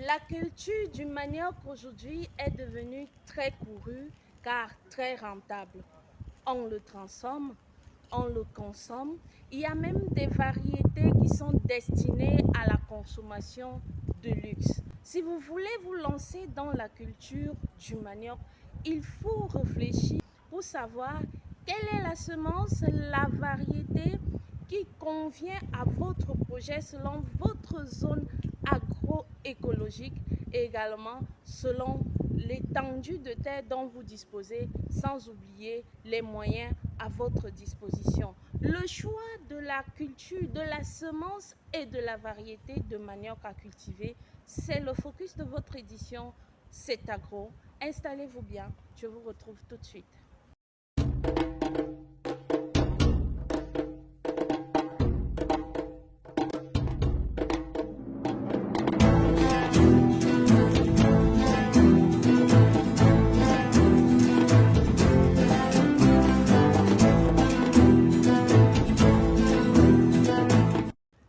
La culture du manioc aujourd'hui est devenue très courue car très rentable. On le transforme, on le consomme. Il y a même des variétés qui sont destinées à la consommation de luxe. Si vous voulez vous lancer dans la culture du manioc, il faut réfléchir pour savoir quelle est la semence, la variété qui convient à votre projet selon votre zone agroécologique et également selon l'étendue de terre dont vous disposez, sans oublier les moyens à votre disposition. Le choix de la culture, de la semence et de la variété de manioc à cultiver, c'est le focus de votre édition C'est Agro. Installez-vous bien, je vous retrouve tout de suite.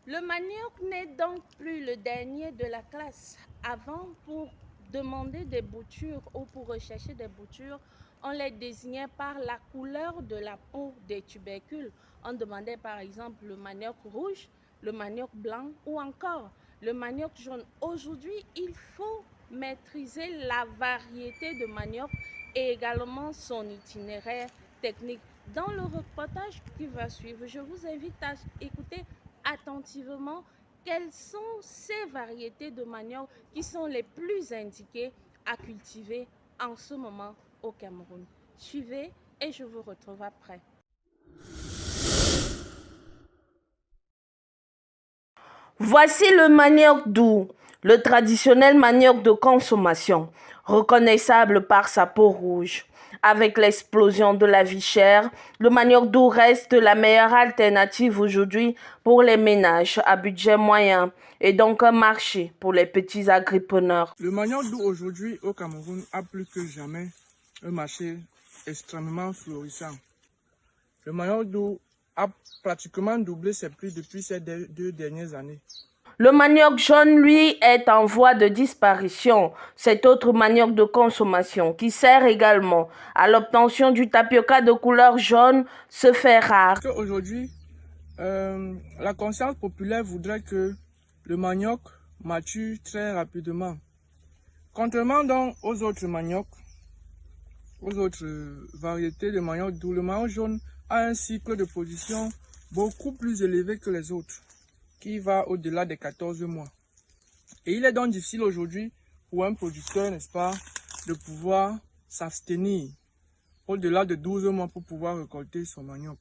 Le manioc n'est donc plus le dernier de la classe. Avant, pour demander des boutures ou pour rechercher des boutures, on les désignait par la couleur de la peau des tubercules. On demandait par exemple le manioc rouge, le manioc blanc ou encore le manioc jaune. Aujourd'hui, il faut maîtriser la variété de manioc et également son itinéraire technique. Dans le reportage qui va suivre, je vous invite à écouter attentivement quelles sont ces variétés de manioc qui sont les plus indiquées à cultiver en ce moment au Cameroun. Suivez et je vous retrouve après. Voici le manioc doux, le traditionnel manioc de consommation, reconnaissable par sa peau rouge. Avec l'explosion de la vie chère, le manioc doux reste la meilleure alternative aujourd'hui pour les ménages à budget moyen et donc un marché pour les petits agripreneurs. Le manioc doux aujourd'hui au Cameroun a plus que jamais un marché extrêmement florissant. Le manioc doux a pratiquement doublé ses prix depuis ces 2 dernières années. Le manioc jaune, lui, est en voie de disparition. Cet autre manioc de consommation qui sert également à l'obtention du tapioca de couleur jaune se fait rare. Aujourd'hui, la conscience populaire voudrait que le manioc mature très rapidement. Contrairement donc aux autres maniocs, aux autres variétés de manioc doux, le manioc jaune a un cycle de production beaucoup plus élevé que les autres, qui va au-delà des 14 mois. Et il est donc difficile aujourd'hui pour un producteur, n'est-ce pas, de pouvoir s'abstenir au-delà de 12 mois pour pouvoir récolter son manioc.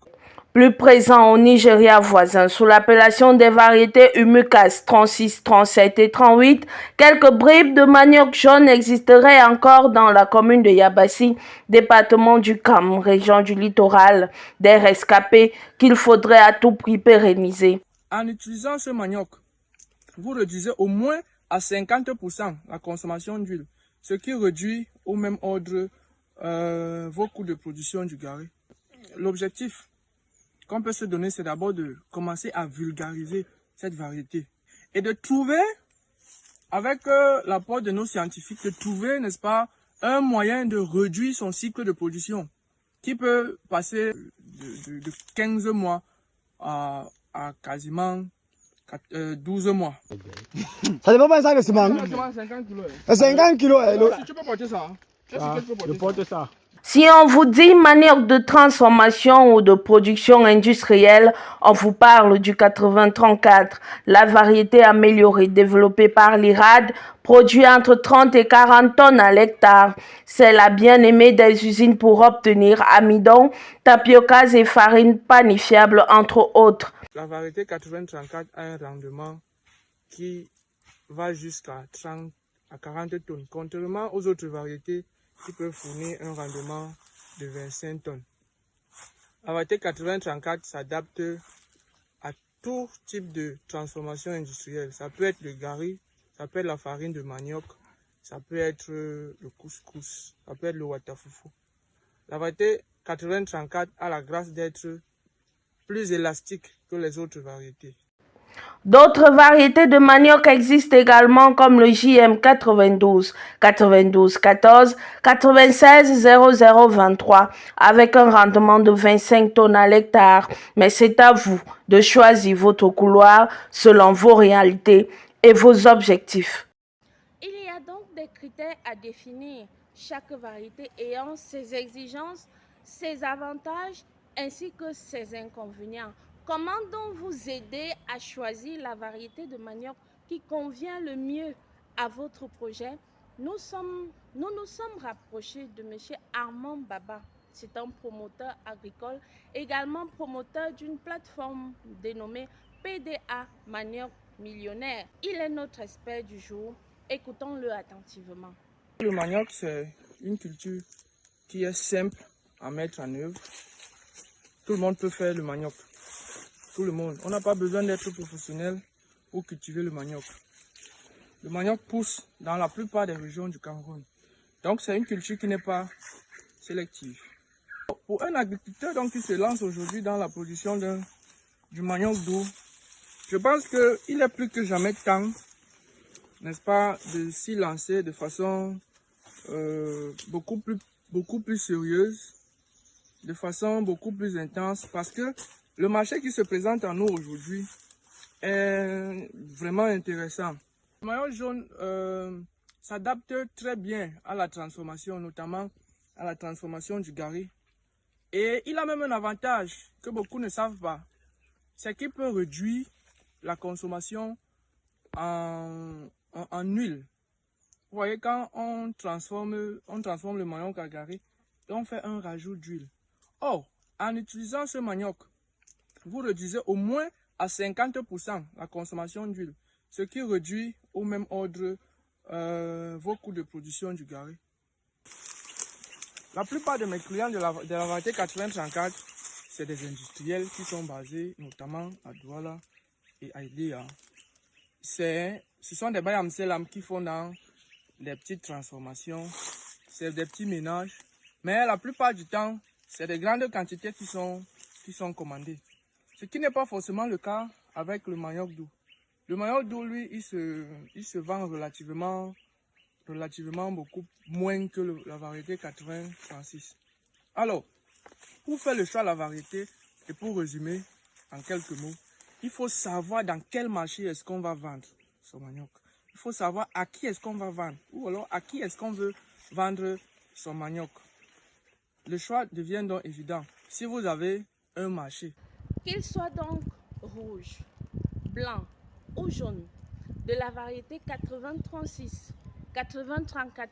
Plus présent au Nigeria voisin sous l'appellation des variétés Humukas 36, 37 et 38, quelques bribes de manioc jaune existeraient encore dans la commune de Yabassi, département du Kam, région du littoral, des rescapés qu'il faudrait à tout prix pérenniser. En utilisant ce manioc, vous réduisez au moins à 50% la consommation d'huile, ce qui réduit au même ordre vos coûts de production du gari. L'objectif qu'on peut se donner, c'est d'abord de commencer à vulgariser cette variété et de trouver, avec l'apport de nos scientifiques, de trouver, n'est-ce pas, un moyen de réduire son cycle de production qui peut passer de 15 mois à quasiment 12 mois. Ça dépend pas de ça, le ciment. 50 kilos. 50 kilos. Tu peux porter ça. Je porte ça. Si on vous dit manioc de transformation ou de production industrielle, on vous parle du 8034, la variété améliorée développée par l'IRAD, produit entre 30 et 40 tonnes à l'hectare. C'est la bien-aimée des usines pour obtenir amidon, tapiocas et farines panifiables, entre autres. La variété 8034 a un rendement qui va jusqu'à 30 à 40 tonnes, contrairement aux autres variétés qui peuvent fournir un rendement de 25 tonnes. La variété 8034 s'adapte à tout type de transformation industrielle. Ça peut être le gari, ça peut être la farine de manioc, ça peut être le couscous, ça peut être le watafoufou. La variété 8034 a la grâce d'être plus élastique que les autres variétés. D'autres variétés de manioc existent également comme le JM 92, 92 14, 96 00 23 avec un rendement de 25 tonnes à l'hectare. Mais c'est à vous de choisir votre couloir selon vos réalités et vos objectifs. Il y a donc des critères à définir, chaque variété ayant ses exigences, ses avantages ainsi que ses inconvénients. Comment donc vous aider à choisir la variété de manioc qui convient le mieux à votre projet? Nous nous sommes rapprochés de M. Armand Baba. C'est un promoteur agricole, également promoteur d'une plateforme dénommée PDA Manioc Millionnaire. Il est notre expert du jour. Écoutons-le attentivement. Le manioc, c'est une culture qui est simple à mettre en œuvre. Tout le monde peut faire le manioc. Tout le monde. On n'a pas besoin d'être professionnel pour cultiver le manioc. Le manioc pousse dans la plupart des régions du Cameroun. Donc c'est une culture qui n'est pas sélective. Pour un agriculteur donc, qui se lance aujourd'hui dans la production du manioc doux, je pense qu'il est plus que jamais temps, n'est-ce pas, de s'y lancer de façon beaucoup plus sérieuse, de façon beaucoup plus intense, parce que le marché qui se présente à nous aujourd'hui est vraiment intéressant. Le manioc jaune s'adapte très bien à la transformation, notamment à la transformation du garri. Et il a même un avantage que beaucoup ne savent pas, c'est qu'il peut réduire la consommation en huile. Vous voyez, quand on transforme le manioc à garri, on fait un rajout d'huile. Or, en utilisant ce manioc, vous réduisez au moins à 50% la consommation d'huile, ce qui réduit au même ordre vos coûts de production du garri. La plupart de mes clients de la variété 80-34, c'est des industriels qui sont basés notamment à Douala et à Idéa. Ce sont des bayamselam qui font dans des petites transformations, c'est des petits ménages, mais la plupart du temps, c'est des grandes quantités qui sont commandées. Ce qui n'est pas forcément le cas avec le manioc doux. Le manioc doux, lui, il se vend relativement beaucoup moins que la variété 80-36. Alors, pour faire le choix de la variété, et pour résumer en quelques mots, il faut savoir dans quel marché est-ce qu'on va vendre son manioc. Il faut savoir à qui est-ce qu'on va vendre, ou alors à qui est-ce qu'on veut vendre son manioc. Le choix devient donc évident si vous avez un marché. Qu'il soit donc rouge, blanc ou jaune, de la variété 80-36, 80-34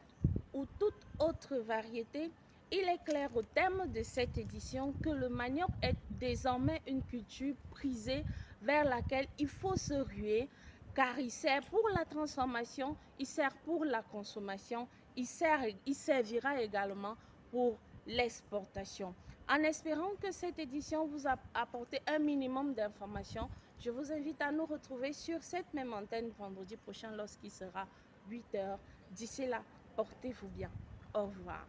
ou toute autre variété, il est clair au terme de cette édition que le manioc est désormais une culture prisée vers laquelle il faut se ruer, car il sert pour la transformation, il sert pour la consommation, il servira également pour l'exportation. En espérant que cette édition vous a apporté un minimum d'informations, je vous invite à nous retrouver sur cette même antenne vendredi prochain lorsqu'il sera 8 h. D'ici là, portez-vous bien. Au revoir.